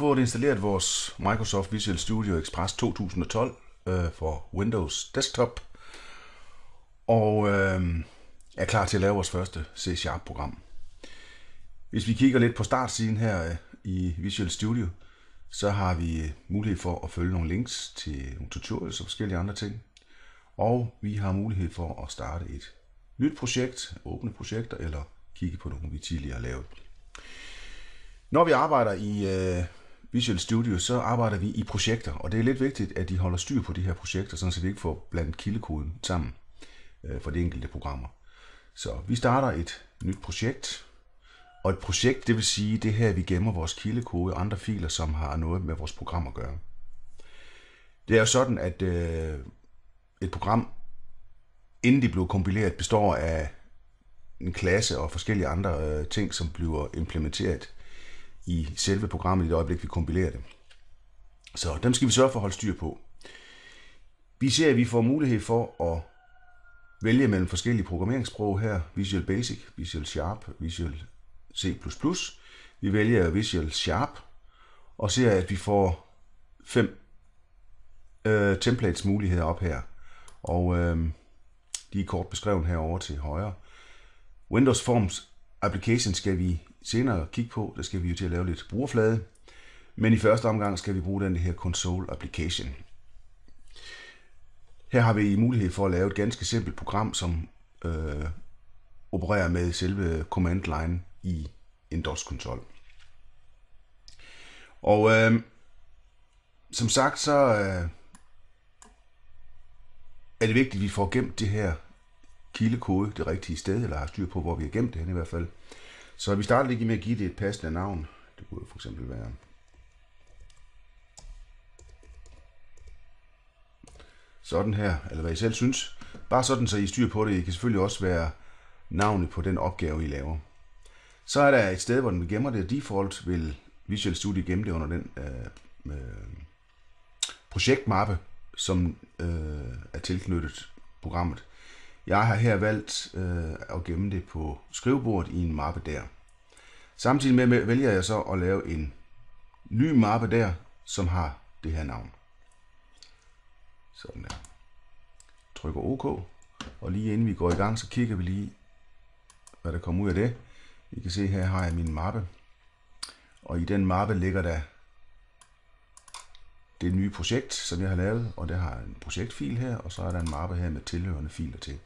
fået installeret vores Microsoft Visual Studio Express 2012 for Windows Desktop, og er klar til at lave vores første C-Sharp-program. Hvis vi kigger lidt på startsiden her i Visual Studio, så har vi mulighed for at følge nogle links til nogle tutorials og forskellige andre ting. Og vi har mulighed for at starte et nyt projekt, åbne projekter eller kigge på nogle, vi tidligere har lavet. Når vi arbejder i Visual Studio, så arbejder vi i projekter, og det er lidt vigtigt, at de holder styr på de her projekter, så vi ikke får blandet kildekoden sammen for de enkelte programmer. Så vi starter et nyt projekt, og et projekt, det vil sige det her, vi gemmer vores kildekode og andre filer, som har noget med vores program at gøre. Det er jo sådan, at et program, inden det bliver kompileret, består af en klasse og forskellige andre ting, som bliver implementeret i selve programmet i det øjeblik, vi kompilerer det. Så dem skal vi sørge for at holde styr på. Vi ser, at vi får mulighed for at vælge mellem forskellige programmeringssprog her. Visual Basic, Visual Sharp, Visual C++. Vi vælger Visual Sharp og ser, at vi får 5 templates muligheder op her. Og de er kort beskrevet herovre til højre. Windows Forms Application skal vi senere kigge på. Der skal vi jo til at lave lidt brugerflade. Men i første omgang skal vi bruge den her Console Application. Her har vi mulighed for at lave et ganske simpelt program, som opererer med selve command line i en DOS-konsol. Og som sagt, så er det vigtigt, at vi får gemt det her kildekode det rigtige sted, eller har styr på, hvor vi har gemt det hen i hvert fald. Så vi starter lige med at give det et passende navn. Det kunne for eksempel være sådan her, eller hvad I selv synes. Bare sådan, så I styr på det. I kan selvfølgelig også være navnet på den opgave, I laver. Så er der et sted, hvor den gemmer det. Default vil Visual Studio gemme det under den projektmappe, som er tilknyttet programmet. Jeg har her valgt at gemme det på skrivebordet i en mappe der. Samtidig med vælger jeg så at lave en ny mappe der, som har det her navn. Sådan der. Trykker OK, og lige inden vi går i gang, så kigger vi lige, hvad der kommer ud af det. I kan se, her har jeg min mappe, og i den mappe ligger der det nye projekt, som jeg har lavet, og der har en projektfil her, og så er der en mappe her med tilhørende filer til.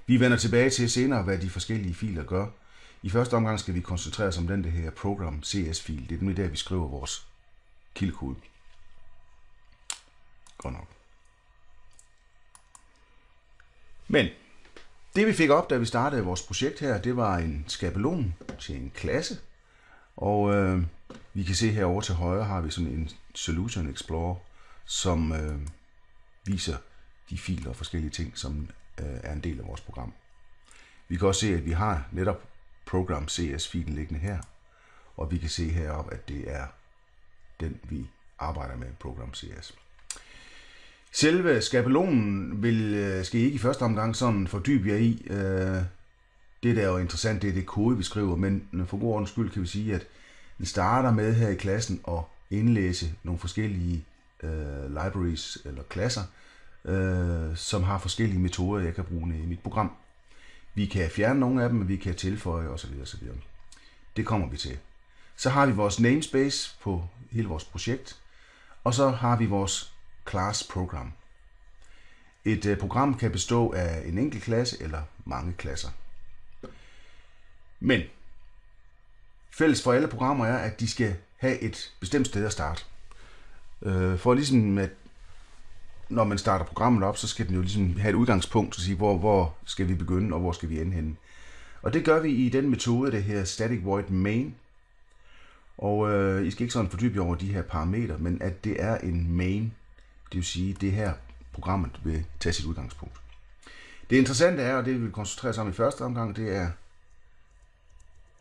Vi vender tilbage til senere, hvad de forskellige filer gør. I første omgang skal vi koncentrere os om den her program CS-fil. Det er nemlig der, vi skriver vores kildekode. Godt nok. Men det vi fik op, da vi startede vores projekt her, det var en skabelon til en klasse. Og vi kan se herovre til højre har vi sådan en Solution Explorer, som viser de filer og forskellige ting, som er en del af vores program. Vi kan også se, at vi har netop program CS-filen liggende her, og vi kan se heroppe, at det er den, vi arbejder med, program CS. Selve skabelonen skal I ikke i første omgang sådan fordybe jer i. Det, der er jo interessant, det er det kode, vi skriver, men for god ordens skyld kan vi sige, at vi starter med her i klassen at indlæse nogle forskellige libraries eller klasser, som har forskellige metoder, jeg kan bruge i mit program. Vi kan fjerne nogle af dem, vi kan tilføje osv. osv. Det kommer vi til. Så har vi vores namespace på hele vores projekt, og så har vi vores class program. Et program kan bestå af en enkelt klasse eller mange klasser. Men fælles for alle programmer er, at de skal have et bestemt sted at starte. For ligesom at når man starter programmet op, så skal den jo ligesom have et udgangspunkt, så sige, hvor skal vi begynde, og hvor skal vi ende henne. Og det gør vi i den metode, det her static void main. Og I skal ikke sådan fordybe jer over de her parametre, men at det er en main, det vil sige, det her programmet vil tage sit udgangspunkt. Det interessante er, og det vi vil koncentrere os om i første omgang, det er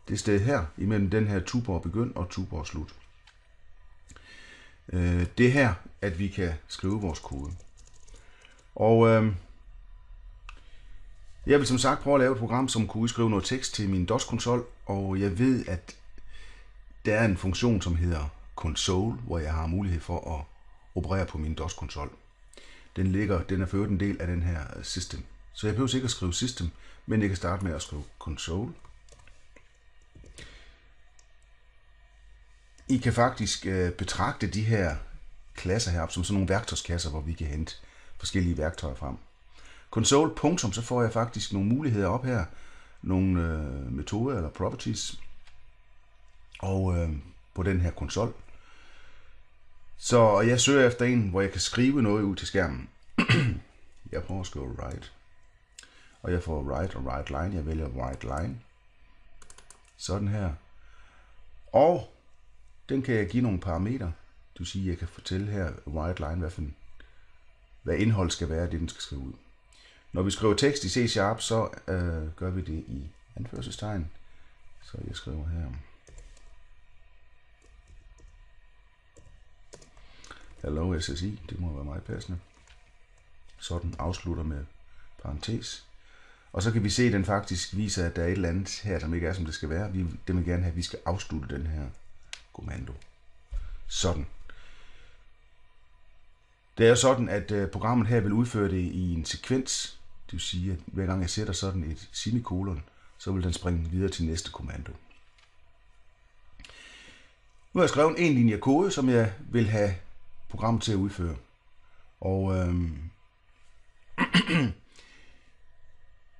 det sted her, imellem den her tuborg begynd og tuborg slut. Det er her, at vi kan skrive vores kode. Og jeg vil som sagt prøve at lave et program, som kunne udskrive noget tekst til min DOS-konsol, og jeg ved, at der er en funktion, som hedder konsol, hvor jeg har mulighed for at operere på min DOS-konsol. Den er for øvrigt en del af den her system. Så jeg behøver ikke at skrive system, men jeg kan starte med at skrive console. I kan faktisk betragte de her klasser heroppe som sådan nogle værktøjskasser, hvor vi kan hente forskellige værktøjer frem. Console punktum, så får jeg faktisk nogle muligheder op her, nogle metoder eller properties, og på den her konsol. Så jeg søger efter en, hvor jeg kan skrive noget ud til skærmen. Jeg prøver at skrive write, og jeg får write og write line. Jeg vælger write line, sådan her, og den kan jeg give nogle parametre. Det vil sige, at jeg kan fortælle her write line, hvad indhold skal være, det den skal skrive ud. Når vi skriver tekst i C#, så gør vi det i anførselstegn. Så jeg skriver her hello SSI, det må være meget passende. Sådan afslutter med parentes. Og så kan vi se, at den faktisk viser, at der er et eller andet her, som ikke er, som det skal være. Det vil gerne have, at vi skal afslutte den her kommando. Sådan. Det er jo sådan, at programmet her vil udføre det i en sekvens. Det vil sige, at hver gang jeg sætter sådan et semikolon, så vil den springe videre til næste kommando. Nu har jeg skrevet en linje kode, som jeg vil have programmet til at udføre. Og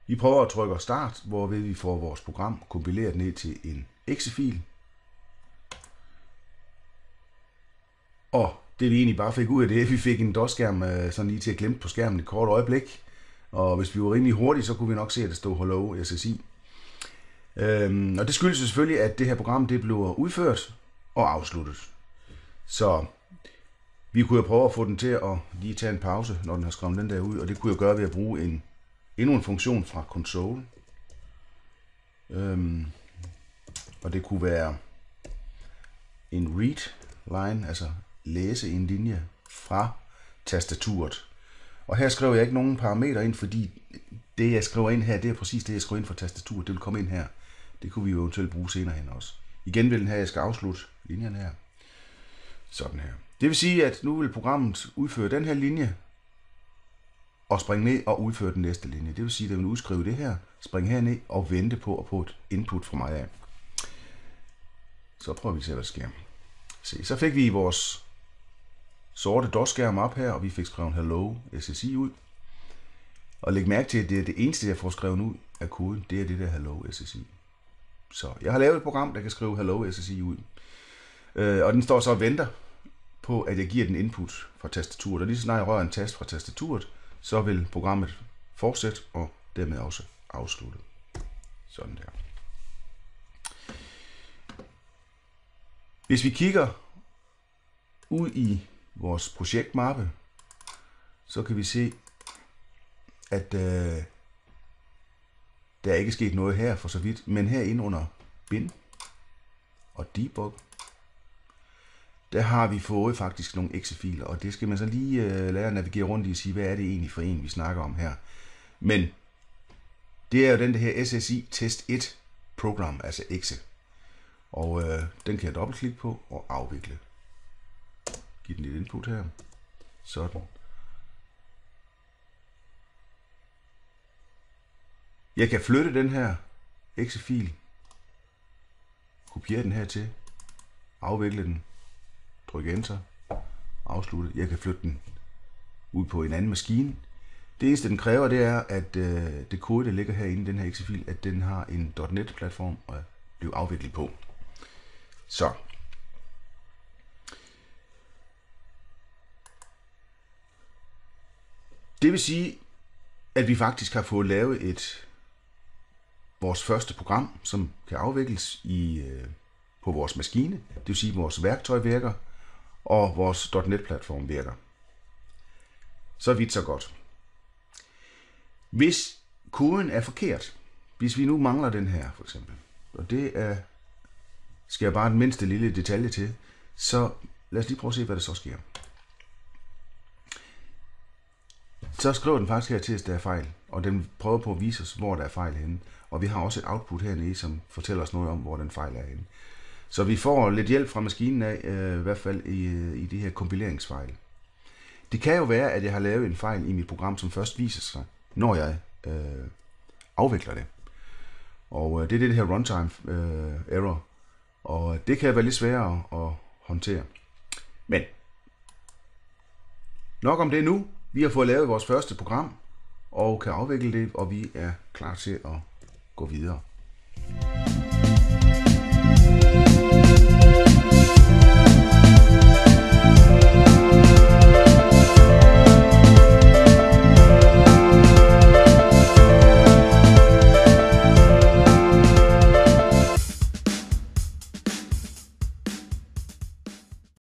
vi prøver at trykke start, hvorved vi får vores program kompileret ned til en exe-fil. Og det vi egentlig bare fik ud af det, vi fik en DOS-skærm sådan lige til at glemme på skærmen et kort øjeblik. Og hvis vi var rimelig hurtige, så kunne vi nok se, at der stod hello SSI. Og det skyldes selvfølgelig, at det her program det bliver udført og afsluttet. Så vi kunne jo prøve at få den til at lige tage en pause, når den har skrevet den der ud. Og det kunne jeg gøre ved at bruge endnu en funktion fra console. Og det kunne være en read line, altså læse en linje fra tastaturet. Og her skriver jeg ikke nogen parametre ind, fordi det jeg skriver ind her, det er præcis det jeg skriver ind fra tastaturet. Det vil komme ind her. Det kunne vi jo eventuelt bruge senere hen også. Igen vil den her, jeg skal afslutte linjen her. Sådan her. Det vil sige, at nu vil programmet udføre den her linje, og springe ned og udføre den næste linje. Det vil sige, at den vil udskrive det her, springe herned og vente på at få et input fra mig af. Så prøver vi at se, hvad der sker. Se, så fik vi vores sorte DOS-skærm op her, og vi fik skrevet hello SSI ud. Og læg mærke til, at det er det eneste, jeg får skrevet ud af koden, det er det der hello SSI. Så jeg har lavet et program, der kan skrive hello SSI ud. Og den står så og venter på, at jeg giver den input fra tastaturet. Og lige så snart jeg rører en tast fra tastaturet, så vil programmet fortsætte og dermed også afslutte. Sådan der. Hvis vi kigger ud i vores projektmappe, så kan vi se, at der er ikke sket noget her for så vidt, men herinde under bin og debug, der har vi fået faktisk nogle exe-filer, og det skal man så lige lære at navigere rundt i og sige, hvad er det egentlig for en, vi snakker om her. Men det er jo den der her SSI test 1 program, altså exe. Og den kan jeg dobbeltklikke på og afvikle. Giv den lidt input her. Sådan. Jeg kan flytte den her exe-fil. Kopiere den her til. Afvikle den. Tryk enter. Afslutte. Jeg kan flytte den ud på en anden maskine. Det eneste den kræver, det er, at det kode, der ligger herinde i den her exe-fil, at den har en .NET-platform at blive afviklet på. Så. Det vil sige, at vi faktisk har fået lavet vores første program, som kan afvikles på vores maskine. Det vil sige, at vores værktøj virker, og vores .NET-platform virker. Så vidt så godt. Hvis koden er forkert, hvis vi nu mangler den her for eksempel, og det skal jeg bare den mindste lille detalje til, så lad os lige prøve at se, hvad der så sker. Så skriver den faktisk her til, at der er fejl, og den prøver på at vise os, hvor der er fejl henne. Og vi har også et output hernede, som fortæller os noget om, hvor den fejl er henne. Så vi får lidt hjælp fra maskinen af, i hvert fald i de her kompileringsfejl. Det kan jo være, at jeg har lavet en fejl i mit program, som først viser sig, når jeg afvikler det. Og det er det her runtime error. Og det kan være lidt sværere at håndtere. Men nok om det nu. Vi har fået lavet vores første program og kan afvikle det, og vi er klar til at gå videre.